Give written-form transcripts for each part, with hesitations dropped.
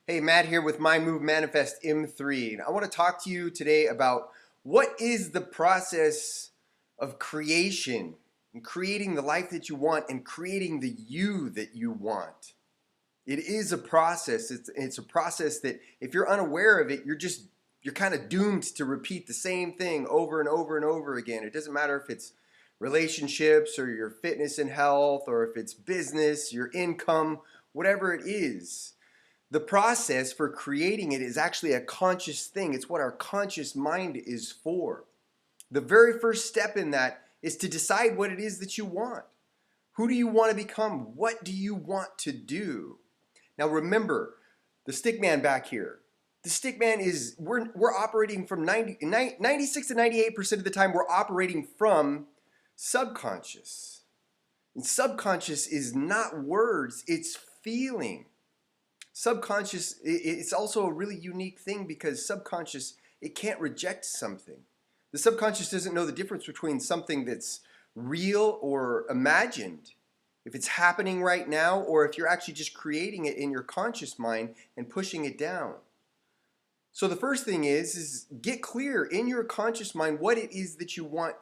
Hey, Matt here with My Move Manifest M3. And I want to talk to you today about what is the process of creation and creating the life that you want and creating the you that you want. It is a process. It's a process that if you're unaware of it, you're kind of doomed to repeat the same thing over and over and over again. It doesn't matter if it's relationships or your fitness and health or if it's business, your income, whatever it is. The process for creating it is actually a conscious thing. It's what our conscious mind is for. The very first step in that is to decide what it is that you want. Who do you want to become? What do you want to do? Now remember, the stick man back here. The stick man is, we're operating from 96 to 98% of the time, we're operating from subconscious. And subconscious is not words, it's feeling. Subconscious, it's also a really unique thing because subconscious, it can't reject something. The subconscious doesn't know the difference between something that's real or imagined, if it's happening right now, or if you're actually just creating it in your conscious mind and pushing it down. So the first thing is get clear in your conscious mind what it is that you want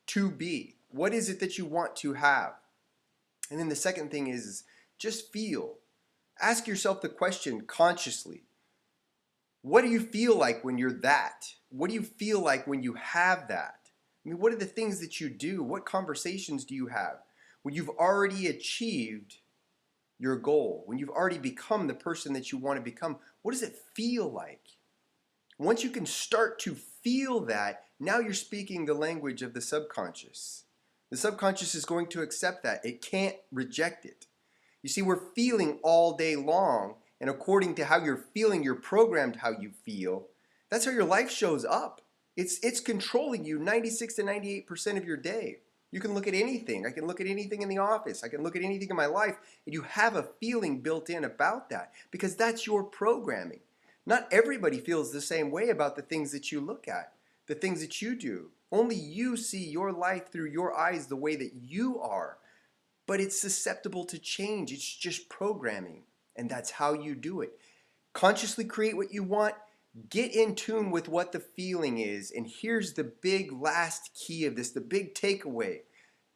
to be. What is it that you want to have? And then the second thing is just feel. Ask yourself the question consciously. What do you feel like when you're that? What do you feel like when you have that? I mean, what are the things that you do? What conversations do you have when you've already achieved your goal? When you've already become the person that you want to become? What does it feel like? Once you can start to feel that, now you're speaking the language of the subconscious. The subconscious is going to accept that. It can't reject it. You see, we're feeling all day long, and according to how you're feeling, you're programmed how you feel. That's how your life shows up. It's controlling you 96 to 98% of your day. You can look at anything. I can look at anything in the office. I can look at anything in my life, and you have a feeling built in about that because that's your programming. Not everybody feels the same way about the things that you look at, the things that you do. Only you see your life through your eyes the way that you are. But it's susceptible to change. It's just programming. And that's how you do it. Consciously create what you want. Get in tune with what the feeling is. And here's the big last key of this, the big takeaway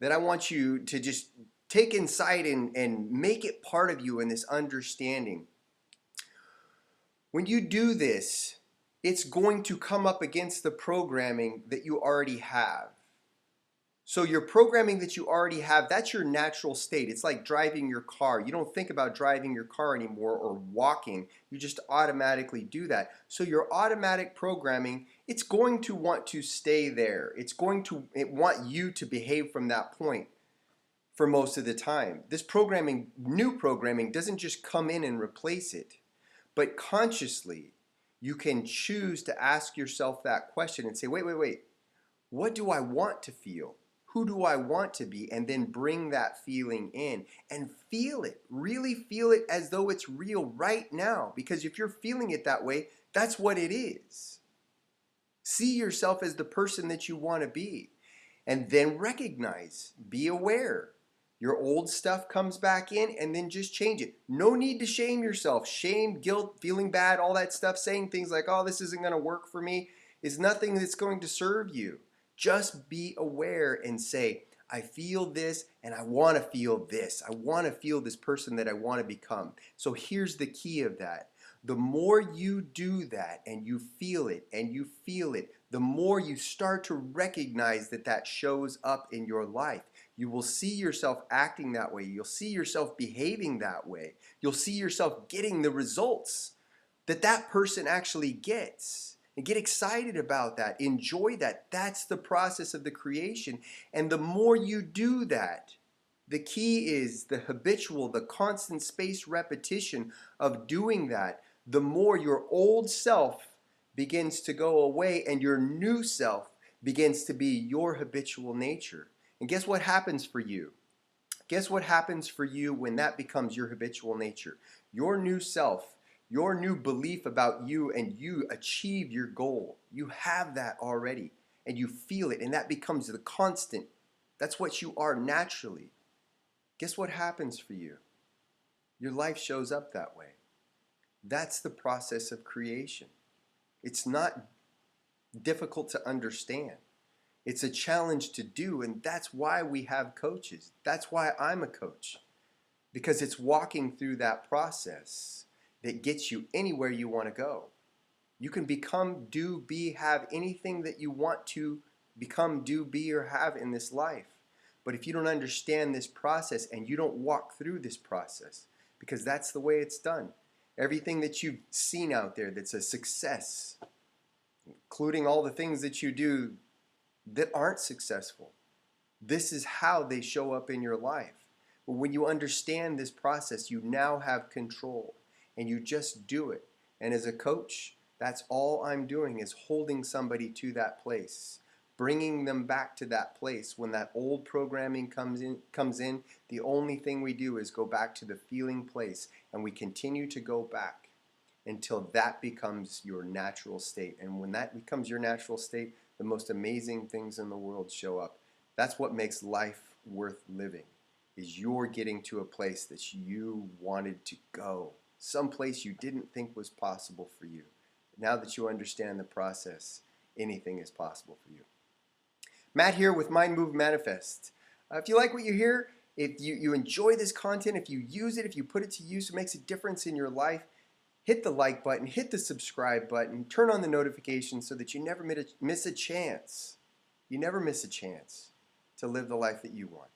that I want you to just take inside and make it part of you in this understanding. When you do this, it's going to come up against the programming that you already have. So your programming that you already have, that's your natural state. It's like driving your car. You don't think about driving your car anymore or walking. You just automatically do that. So your automatic programming, it's going to want to stay there. It's going to want you to behave from that point for most of the time. This programming, new programming, doesn't just come in and replace it. But consciously, you can choose to ask yourself that question and say, wait. What do I want to feel? Who do I want to be? And then bring that feeling in and feel it. Really feel it as though it's real right now. Because if you're feeling it that way, that's what it is. See yourself as the person that you want to be. And then recognize, be aware. Your old stuff comes back in and then just change it. No need to shame yourself. Shame, guilt, feeling bad, all that stuff, saying things like, oh, this isn't going to work for me, is nothing that's going to serve you. Just be aware and say, I feel this and I want to feel this. I want to feel this person that I want to become. So here's the key of that. The more you do that and you feel it and you feel it, the more you start to recognize that that shows up in your life. You will see yourself acting that way. You'll see yourself behaving that way. You'll see yourself getting the results that that person actually gets. And get excited about that. Enjoy that. That's the process of the creation. And the more you do that, the key is the habitual, the constant spaced repetition of doing that, the more your old self begins to go away and your new self begins to be your habitual nature. And guess what happens for you? Guess what happens for you when that becomes your habitual nature? Your new self, your new belief about you, and you achieve your goal. You have that already and you feel it, and that becomes the constant. That's what you are naturally. Guess what happens for you? Your life shows up that way. That's the process of creation. It's not difficult to understand. It's a challenge to do, and that's why we have coaches. That's why I'm a coach, because it's walking through that process that gets you anywhere you want to go. You can become, do, be, have anything that you want to become, do, be, or have in this life. But if you don't understand this process and you don't walk through this process, because that's the way it's done, everything that you've seen out there that's a success, including all the things that you do that aren't successful, this is how they show up in your life. But when you understand this process, you now have control and you just do it. And as a coach, that's all I'm doing, is holding somebody to that place, bringing them back to that place. When that old programming comes in, the only thing we do is go back to the feeling place, and we continue to go back until that becomes your natural state. And when that becomes your natural state, the most amazing things in the world show up. That's what makes life worth living, is you're getting to a place that you wanted to go, someplace you didn't think was possible for you. Now that you understand the process, anything is possible for you. Matt here with Mind Move Manifest. If you like what you hear, if you enjoy this content, if you use it, if you put it to use, it makes a difference in your life, hit the like button, hit the subscribe button, turn on the notifications so that you never miss a chance. You never miss a chance to live the life that you want.